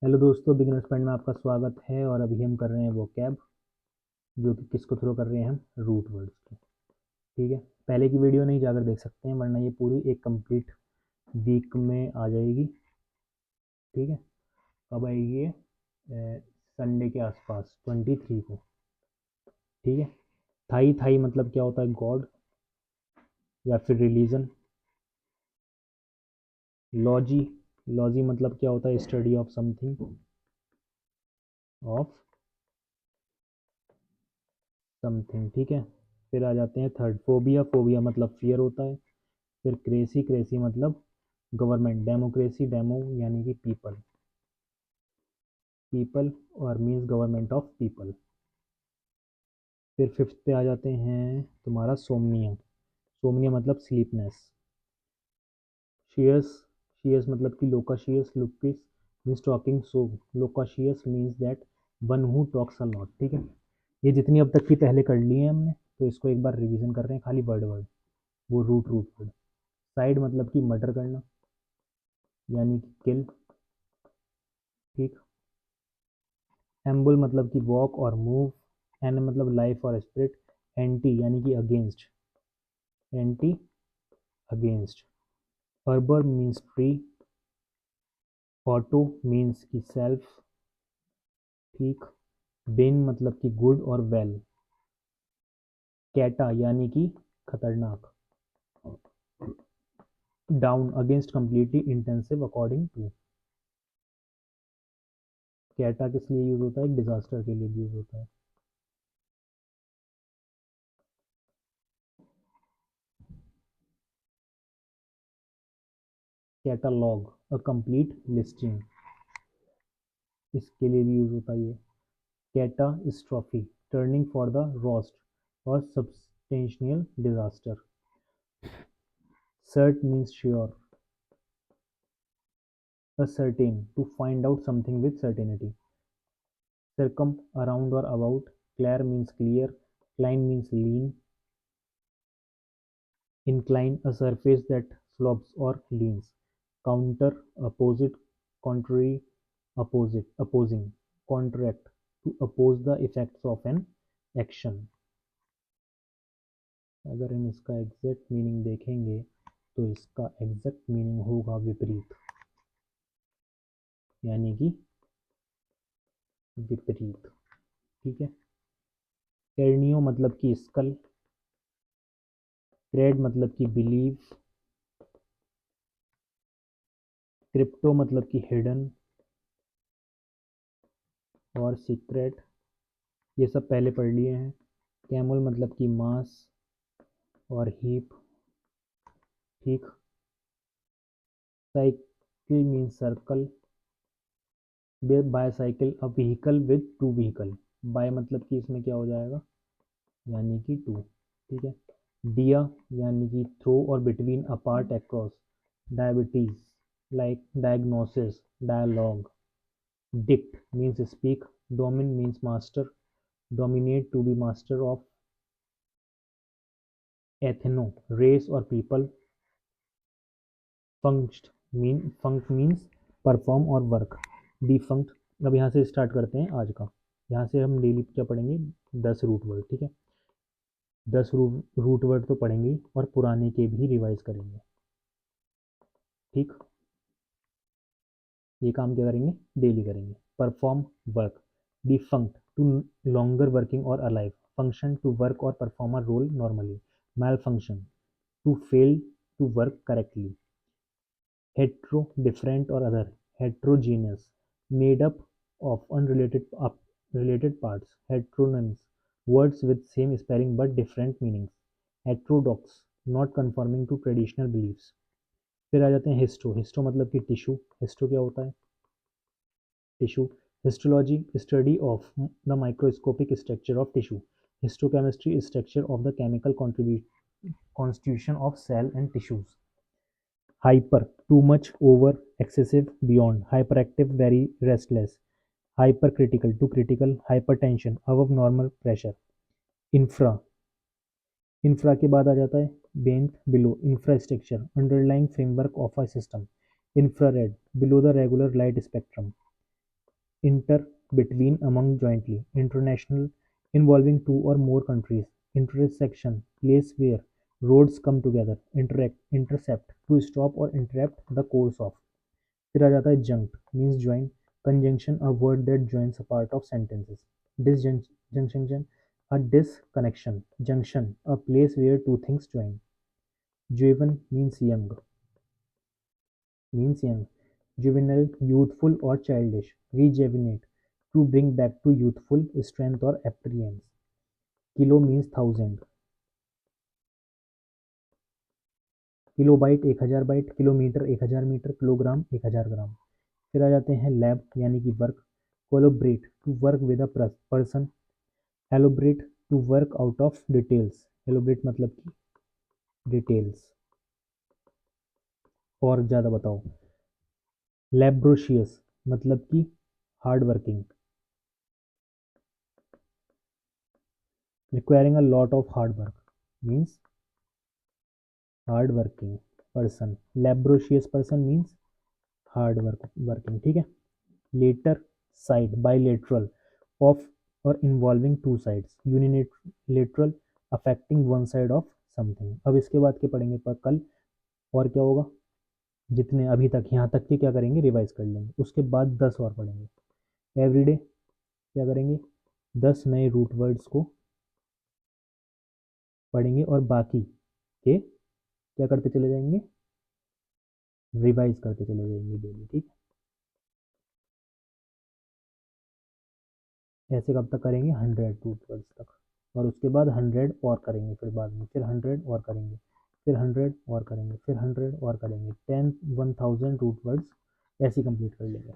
Hello दोस्तों, beginners point में आपका स्वागत है। और अभी हम कर रहे हैं वो कैब जो कि किसको थ्रो कर रहे हैं हम रूट वर्ड्स की। ठीक है, पहले की वीडियो नहीं जाकर देख सकते हैं, वरना ये पूरी एक कंप्लीट वीक में आ जाएगी। ठीक है, कब आएगी ये? संडे के आसपास 23 को। ठीक है, थाई थाई मतलब क्या होता है? गॉड या फिर रिलीजन। लॉजी, लॉजी मतलब क्या होता है? Study of something, of something. ठीक है, फिर आ जाते हैं थर्ड, फोबिया। फोबिया मतलब फियर होता है। फिर क्रेसी, क्रेसी मतलब गवर्नमेंट। डेमोक्रेसी, डेमो यानी कि पीपल, पीपल और मीन्स गवर्नमेंट ऑफ पीपल। फिर फिफ्थ पे आ जाते हैं तुम्हारा सोमनिया। सोमनिया मतलब स्लीपनेस। शियस, शियस मतलब कि लोकाशियस, लुपिस means talking, so loquacious means that one who talks a lot. ठीक है, ये जितनी अब तक की पहले कर ली है हमने, तो इसको एक बार रिवीजन कर रहे हैं, खाली वर्ड वर्ड, वो रूट रूट वर्ड। साइड मतलब कि मर्डर करना, यानी कि किल। ठीक, एम्बुल मतलब कि वॉक और मूव। एन मतलब लाइफ और स्पिरिट। एंटी यानी कि against, anti against. Arbor means tree. Auto means की सेल्फ। ठीक, बेन मतलब कि गुड और वेल। कैटा यानी कि खतरनाक। Down against completely intensive according to. Cata किस लिए यूज होता है? डिजास्टर के लिए भी यूज होता है। कैटालॉग अ कंप्लीट लिस्टिंग, इसके लिए भी यूज होता है ये। Catastrophe turning for the roast और substantial disaster. Cert means sure, ascertain to find out something with certainty. Circum around or about. Clare means clear. Cline means lean. Incline a surface that slopes or leans. Counter opposite, contrary, opposite, opposing. Contract to oppose the effects of an action. अगर हम इसका exact meaning देखेंगे तो इसका exact meaning होगा विपरीत, यानी कि विपरीत। ठीक है, कैर्नियो मतलब कि स्कल। क्रेड मतलब कि बिलीव। क्रिप्टो मतलब कि हिडन और सीक्रेट, ये सब पहले पढ़ लिए हैं। कैमल मतलब कि मास और हीप। ठीक, cycle mean circle. Bicycle a vehicle with two vehicle. Bi मतलब कि इसमें क्या हो जाएगा? यानी कि टू। ठीक है, डिया यानी कि थ्रो और between, apart, across. Diabetes like diagnosis, dialogue. Dict means speak. Domin means master, dominate to be master of. Ethno race और पीपल। फंक्ट मीन्स परफॉर्म और वर्क। डिफंक्ट। अब यहाँ से स्टार्ट करते हैं आज का। यहाँ से हम डेली क्या पढ़ेंगे? 10 रूट वर्ड। ठीक है, 10 रूट वर्ड तो पढ़ेंगे ही, और पुराने के भी रिवाइज करेंगे। ठीक, ये काम क्या करेंगे? डेली करेंगे। Perform, work. Defunct to longer working और अलाइव। फंक्शन टू वर्क और perform a role normally. Malfunction to fail to work correctly. Hetero different और other. Heterogeneous made up of unrelated related parts. Heteronyms words with same spelling but different meanings. Heterodox not conforming to traditional beliefs. फिर आ जाते हैं histo. Histo मतलब कि tissue. Histo क्या होता है? Tissue. Histology study of the microscopic structure of tissue. Histochemistry structure of the chemical constitution of cell and tissues. Hyper too much, over, excessive, beyond. Hyperactive very restless. Hypercritical too critical. Hypertension above normal pressure. Infra, infra के बाद आ जाता है beneath, below. Infrastructure underlying framework of a system. Infrared below the regular light spectrum. inter, between, among, jointly, international, involving two or more countries, intersection, place where roads come together, interact, intercept, to stop or interrupt the course of. फिर आ जाता है junct, means join, conjunction, a word that joins a part of sentences, disjunction, a disconnection, junction, a place where two things join, juven means young, juvenile, youthful or childish, rejuvenate, to bring back to youthful strength or appearance. Kilo means thousand, kilobyte 1000 byte, kilometre 1000 metre, kilogram 1000 gram. फिर आ जाते हैं lab यानी कि work, collaborate to work with a person, elaborate to work out of details, elaborate मतलब कि details और ज़्यादा बताओ, लैब्रोशियस मतलब कि hard working, requiring a lot of hard work means hard working person, laborious person means hard working, ठीक है। later side, bilateral, of or involving two sides, unilateral, affecting one side of something। अब इसके बाद के पढ़ेंगे पर कल, और क्या होगा, जितने अभी तक यहाँ तक के क्या करेंगे रिवाइज कर लेंगे, उसके बाद 10 और पढ़ेंगे। एवरीडे क्या करेंगे, 10 नए रूट वर्ड्स को पढ़ेंगे और बाकी के क्या करते चले जाएंगे, रिवाइज करते चले जाएंगे डेली, ठीक है। ऐसे कब तक करेंगे, 100 रूट वर्ड्स तक, और उसके बाद 100 और करेंगे, फिर बाद में फिर 100 और करेंगे, फिर 100 और करेंगे, फिर 100 और करेंगे, 10 1000 रूट वर्ड्स ऐसे कंप्लीट कर लेंगे।